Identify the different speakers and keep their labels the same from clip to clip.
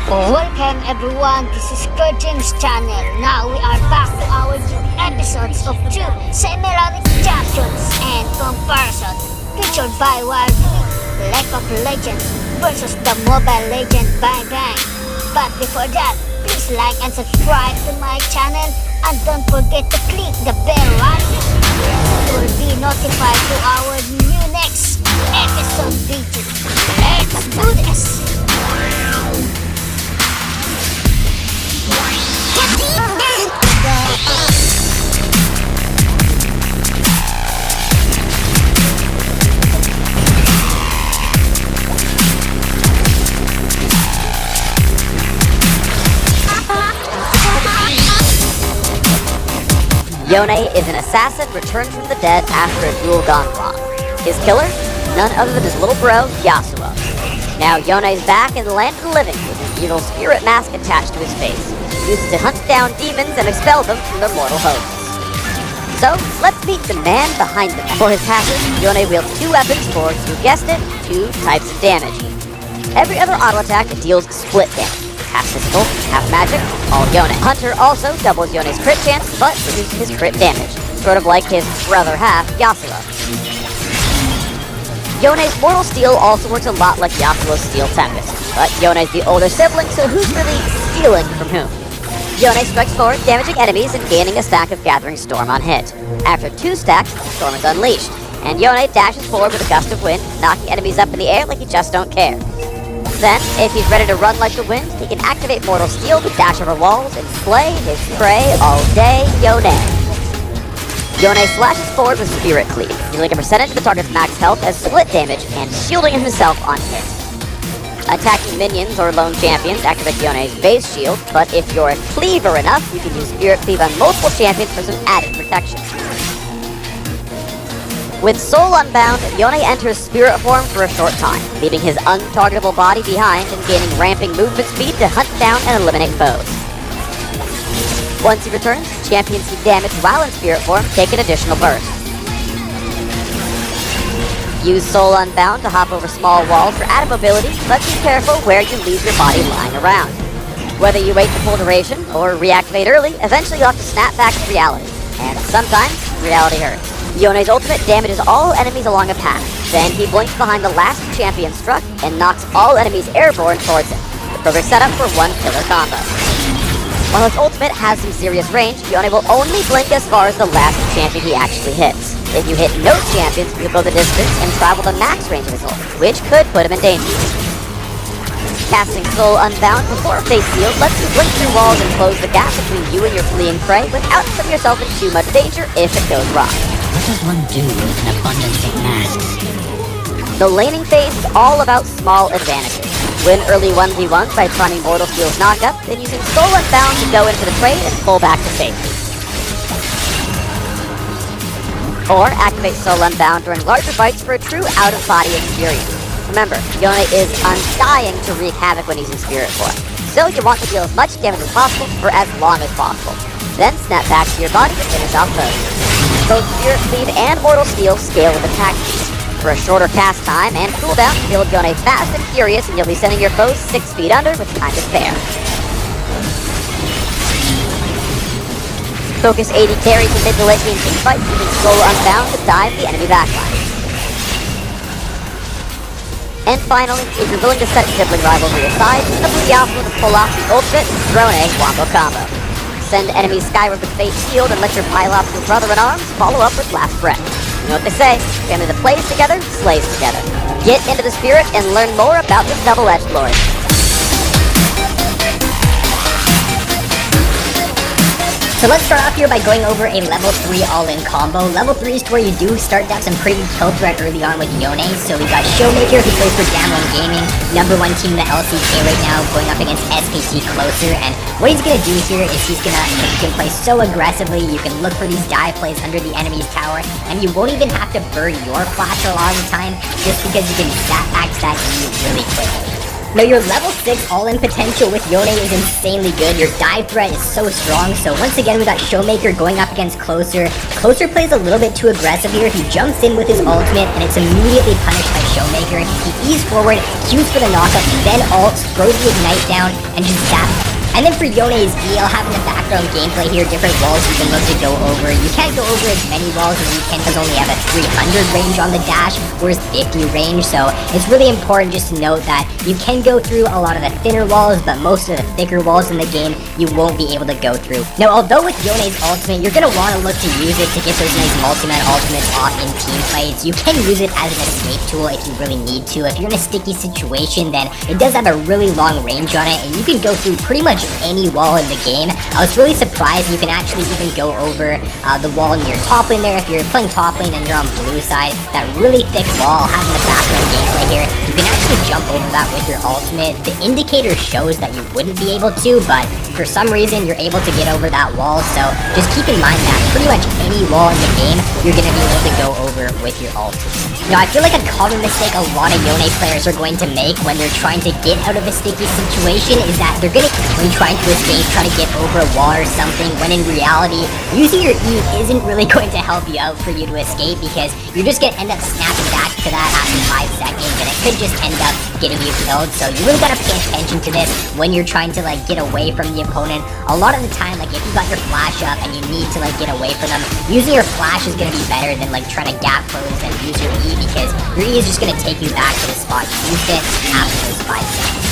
Speaker 1: Welcome everyone, this is Kerjims channel. Now we are back to our new episodes of two semi-melodic champions and comparison featured by Wild League of Legends versus the Mobile Legend Bang Bang. But before that, please like and subscribe to my channel and don't forget to click the bell icon. You will be notified to our new next episode video. Let's do this!
Speaker 2: Yone is an assassin returned from the dead after a duel gone wrong. His killer? None other than his little bro, Yasuo. Now Yone's back in the land of the living with an evil spirit mask attached to his face. He uses to hunt down demons and expel them from their mortal hosts. So, let's meet the man behind them. For his passive, Yone wields two weapons for, you guessed it, two types of damage. Every other auto attack deals split damage. Half physical, half magic, all Yone. Hunter also doubles Yone's crit chance, but reduces his crit damage, sort of like his brother half, Yasuo. Yone's Mortal Steel also works a lot like Yasuo's Steel Tempest, but Yone's the older sibling, so who's really stealing from whom? Yone strikes forward, damaging enemies and gaining a stack of Gathering Storm on hit. After 2 stacks, Storm is unleashed, and Yone dashes forward with a gust of wind, knocking enemies up in the air like he just don't care. Then, if he's ready to run like the wind, he can activate Mortal Steel to dash over walls and slay his prey all day, Yone. Yone slashes forward with Spirit Cleave, dealing a percentage of the target's max health as split damage and shielding himself on hit. Attacking minions or lone champions activate Yone's base shield, but if you're a cleaver enough, you can use Spirit Cleave on multiple champions for some added protection. With Soul Unbound, Yone enters Spirit form for a short time, leaving his untargetable body behind and gaining ramping movement speed to hunt down and eliminate foes. Once he returns, champions he damaged while in Spirit form take an additional burst. Use Soul Unbound to hop over small walls for added mobility, but be careful where you leave your body lying around. Whether you wait the full duration or reactivate early, eventually you'll have to snap back to reality. And sometimes, reality hurts. Yone's ultimate damages all enemies along a path. Then he blinks behind the last champion struck and knocks all enemies airborne towards him. The perfect setup for one killer combo. While his ultimate has some serious range, Yone will only blink as far as the last champion he actually hits. If you hit no champions, you'll go the distance and travel the max range of his ult, which could put him in danger. Casting Soul Unbound before Face Shield lets you blink through walls and close the gap between you and your fleeing prey without putting yourself in too much danger if it goes wrong.
Speaker 3: What does one do with an abundance of masks?
Speaker 2: The laning phase is all about small advantages. Win early 1v1s by priming Mortal Steel's knockup, then using Soul Unbound to go into the trade and pull back to safety. Or activate Soul Unbound during larger fights for a true out-of-body experience. Remember, Yone is undying to wreak havoc when using Spirit form, so you want to deal as much damage as possible for as long as possible. Then snap back to your body to finish off foes. Both Spirit Cleave and Mortal Steel scale with attack speed. For a shorter cast time and cooldown, build Yone fast and furious, and you'll be sending your foes 6 feet under with time to spare. Focus AD carries in mid to late game teamfights using Soul Unbound to dive the enemy backline. And finally, if you're willing to set sibling rivalry aside, simply Yasuo to pull off the ultimate Drone wombo combo. Send enemies skyward with Fate Shield and let your Pilop's brother-in-arms follow up with Last Breath. You know what they say, family that plays together, slays together. Get into the spirit and learn more about this double-edged lord.
Speaker 3: So let's start off here by going over a level 3 all-in combo. Level 3 is where you do start to have some pretty kill threat early on with Yone. So we got Showmaker, who plays for Damwon Gaming, #1 team in the LCK right now, going up against SKT Closer. And what he's gonna do here is he can play so aggressively. You can look for these dive plays under the enemy's tower, and you won't even have to burn your flash a lot of the time, just because you can snap back that E really quickly. Now your level 6 all-in potential with Yone is insanely good. Your dive threat is so strong. So once again, we got Showmaker going up against Closer. Closer plays a little bit too aggressive here. He jumps in with his ultimate and it's immediately punished by Showmaker. He E's forward, Q's for the knockup, then ults, throws the ignite down, and just zaps. And then for Yone's E, I'll have in the background gameplay here different walls you can look to go over. You can't go over as many walls as you can because only have a 300 range on the dash, whereas 50 range. So it's really important just to note that you can go through a lot of the thinner walls, but most of the thicker walls in the game you won't be able to go through. Now, although with Yone's ultimate, you're going to want to look to use it to get those nice multi-man ultimates off in team fights. You can use it as an escape tool if you really need to. If you're in a sticky situation, then it does have a really long range on it, and you can go through pretty much any wall in the game. I was really surprised you can actually even go over the wall near top lane there. If you're playing top lane and you're on blue side, that really thick wall having the background gameplay here, you can actually jump over that with your ultimate. The indicator shows that you wouldn't be able to, but for some reason you're able to get over that wall, so just keep in mind that pretty much any wall in the game you're going to be able to go over with your ultimate. Now, I feel like a common mistake a lot of Yone players are going to make when they're trying to get out of a sticky situation is that they're going to, when trying to escape, try to get over a wall or something, when in reality, using your E isn't really going to help you out for you to escape, because you're just going to end up snapping back to that after 5 seconds, and it could just end up getting you killed. So you really got to pay attention to this when you're trying to get away from the opponent. A lot of the time, if you got your flash up and you need to get away from them, using your flash is going to be better than trying to gap close and use your E, because your E is just going to take you back to the spot you used it after those 5 seconds.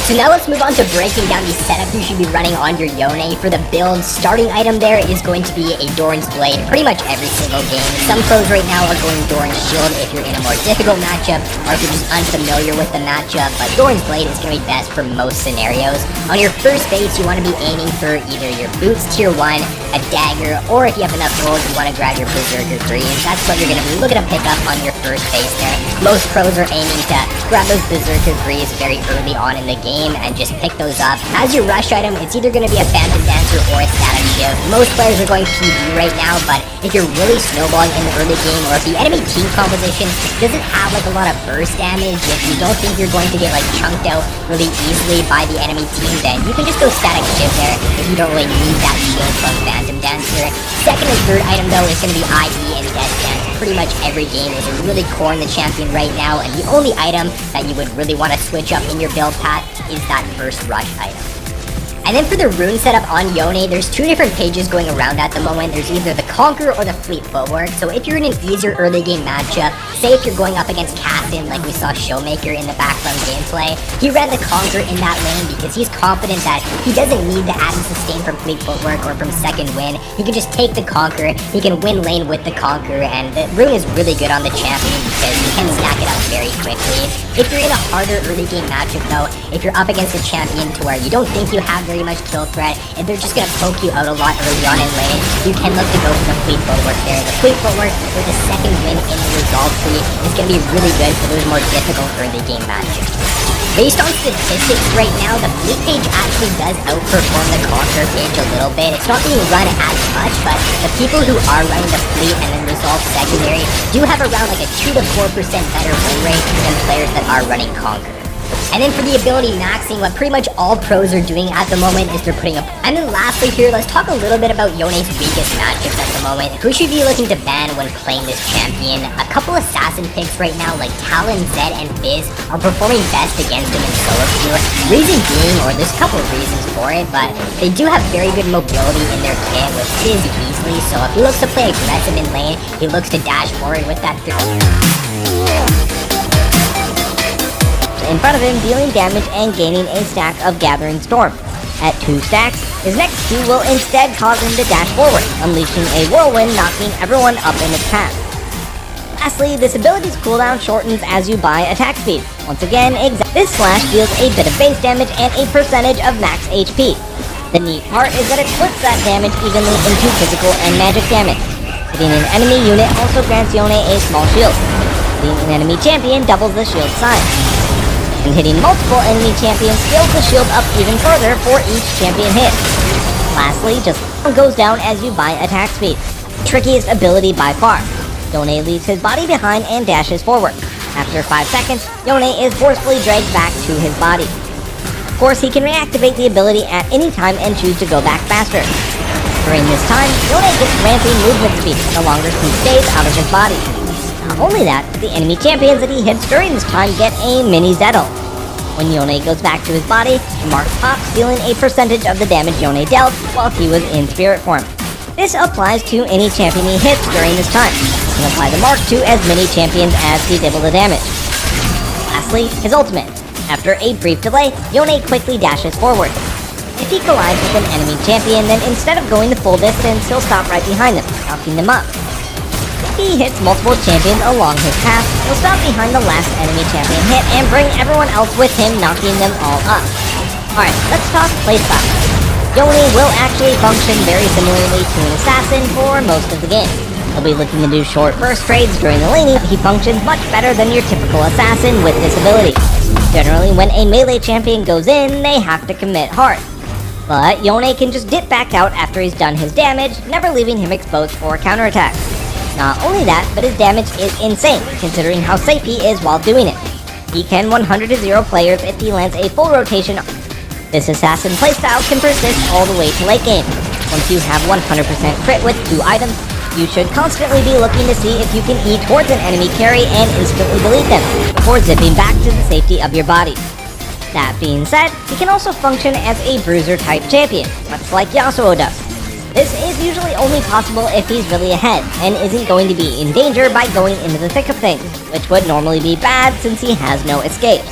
Speaker 3: So now let's move on to breaking down the setup you should be running on your Yone. For the build, starting item there is going to be a Doran's Blade pretty much every single game. Some pros right now are going Doran's Shield if you're in a more difficult matchup, or if you're just unfamiliar with the matchup, but Doran's Blade is going to be best for most scenarios. On your first base, you want to be aiming for either your Boots Tier 1, a Dagger, or if you have enough gold, you want to grab your Berserker 3, and that's what you're going to be looking to pick up on your first base there. Most pros are aiming to grab those Berserker 3s very early on in the game and just pick those up. As your rush item, it's either going to be a Phantom Dancer or a Static Shiv. Most players are going PB right now, but if you're really snowballing in the early game, or if the enemy team composition doesn't have a lot of burst damage, if you don't think you're going to get chunked out really easily by the enemy team, then you can just go Static Shiv there if you don't really need that shield from Phantom Dancer. Second and third item though is going to be IE and Death Dance. Pretty much every game is really core in the champion right now, and the only item that you would really want to switch up in your build path is that first rush item. And then for the rune setup on Yone, there's 2 different pages going around at the moment. There's either the Conquer or the Fleet Footwork. So if you're in an easier early game matchup, say if you're going up against Cassin, like we saw Showmaker in the background gameplay, he ran the Conquer in that lane because he's confident that he doesn't need the add and sustain from Fleet Footwork or from second win. He can just take the Conquer, he can win lane with the Conquer, and the rune is really good on the champion because you can stack it up very quickly. If you're in a harder early game matchup though, if you're up against a champion to where you don't think you have very much kill threat, and they're just gonna poke you out a lot early on in lane, you can look to go for the Fleet Footwork there. The Fleet Footwork with the second win in the Resolve tree is gonna be really good for those more difficult early game matchups. Based on statistics right now, the Fleet page actually does outperform the Conquer page a little bit. It's not being run as much, but the people who are running the Fleet and then Resolve secondary do have around a 2 to 4% better win rate than players that are running Conquer. And then for the ability maxing, what pretty much all pros are doing at the moment is they're putting up. And then lastly here, let's talk a little bit about Yone's weakest matchups at the moment. Who should be looking to ban when playing this champion? A couple assassin picks right now like Talon, Zed, and Fizz are performing best against him in solo queue. Reason being, or there's a couple of reasons for it, but they do have very good mobility in their kit with Fizz easily, so if he looks to play aggressive in lane, he looks to dash forward with that
Speaker 2: in front of him, dealing damage and gaining a stack of Gathering Storm. At 2 stacks, his next Q will instead cause him to dash forward, unleashing a whirlwind knocking everyone up in his path. Lastly, this ability's cooldown shortens as you buy attack speed. Once again, this slash deals a bit of base damage and a percentage of max HP. The neat part is that it splits that damage evenly into physical and magic damage. Hitting an enemy unit also grants Yone a small shield. Hitting an enemy champion doubles the shield size. And hitting multiple enemy champions scales the shield up even further for each champion hit. Lastly, just goes down as you buy attack speed. Trickiest ability by far. Yone leaves his body behind and dashes forward.
Speaker 3: After 5 seconds, Yone is forcefully dragged back to his body. Of course, he can reactivate the ability at any time and choose to go back faster. During this time, Yone gets ramping movement speed the longer he stays out of his body. Not only that, the enemy champions that he hits during this time get a mini Zetto. When Yone goes back to his body, the mark pops, dealing a percentage of the damage Yone dealt while he was in spirit form. This applies to any champion he hits during this time. He can apply the mark to as many champions as he's able to damage. Lastly, his ultimate. After a brief delay, Yone quickly dashes forward. If he collides with an enemy champion, then instead of going the full distance, he'll stop right behind them, knocking them up. If he hits multiple champions along his path, he'll stop behind the last enemy champion hit and bring everyone else with him, knocking them all up. Alright, let's talk playstyle. Yone will actually function very similarly to an assassin for most of the game. He'll be looking to do short burst trades during the laning. He functions much better than your typical assassin with this ability. Generally, when a melee champion goes in, they have to commit hard. But Yone can just dip back out after he's done his damage, never leaving him exposed for counterattacks. Not only that, but his damage is insane, considering how safe he is while doing it. He can 100-0 players if he lands a full rotation. This assassin playstyle can persist all the way to late game. Once you have 100% crit with 2 items, you should constantly be looking to see if you can E towards an enemy carry and instantly delete them, before zipping back to the safety of your body. That being said, he can also function as a bruiser-type champion, much like Yasuo does. This is usually only possible if he's really ahead, and isn't going to be in danger by going into the thick of things, which would normally be bad since he has no escapes.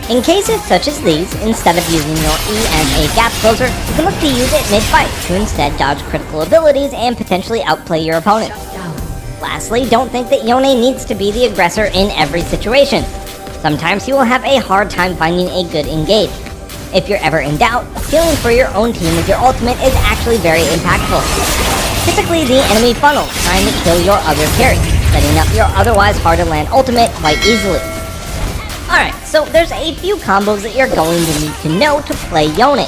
Speaker 3: In cases such as these, instead of using your E as a gap closer, you can look to use it mid-fight to instead dodge critical abilities and potentially outplay your opponent. Lastly, don't think that Yone needs to be the aggressor in every situation. Sometimes you will have a hard time finding a good engage. If you're ever in doubt, healing for your own team with your ultimate is actually very impactful. Typically the enemy funnels, trying to kill your other carry, setting up your otherwise hard to land ultimate quite easily. Alright, so there's a few combos that you're going to need to know to play Yone.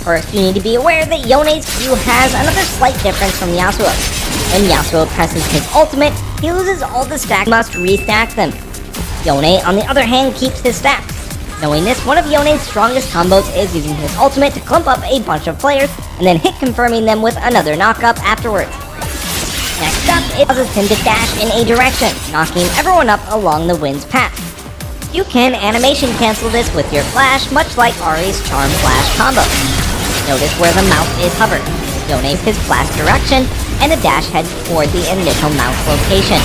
Speaker 3: First, you need to be aware that Yone's Q has another slight difference from Yasuo. When Yasuo presses his ultimate, he loses all the stacks, must restack them. Yone, on the other hand, keeps his stacks. Knowing this, one of Yone's strongest combos is using his ultimate to clump up a bunch of players, and then hit confirming them with another knockup afterwards. Next up, it causes him to dash in a direction, knocking everyone up along the wind's path. You can animation cancel this with your flash, much like Ari's Charm Flash combo. Notice where the mouse is hovered. Yone's his flash direction, and a dash heads toward the initial mouse location.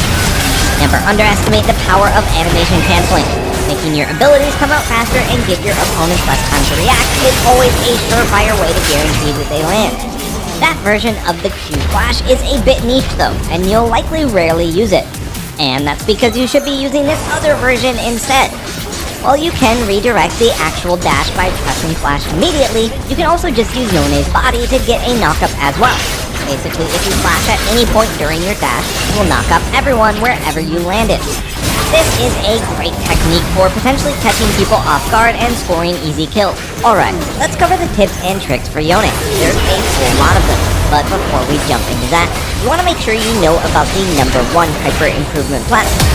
Speaker 3: Never underestimate the power of animation canceling. Making your abilities come out faster and give your opponents less time to react is always a surefire way to guarantee that they land. That version of the Q Flash is a bit niche though, and you'll likely rarely use it. And that's because you should be using this other version instead. While you can redirect the actual dash by pressing Flash immediately, you can also just use Yone's body to get a knockup as well. Basically, if you flash at any point during your dash, you will knock up everyone wherever you landed. This is a great technique for potentially catching people off guard and scoring easy kills. Alright, let's cover the tips and tricks for Yone. There's a whole lot of them, but before we jump into that, you want to make sure you know about the #1 hyper improvement platform.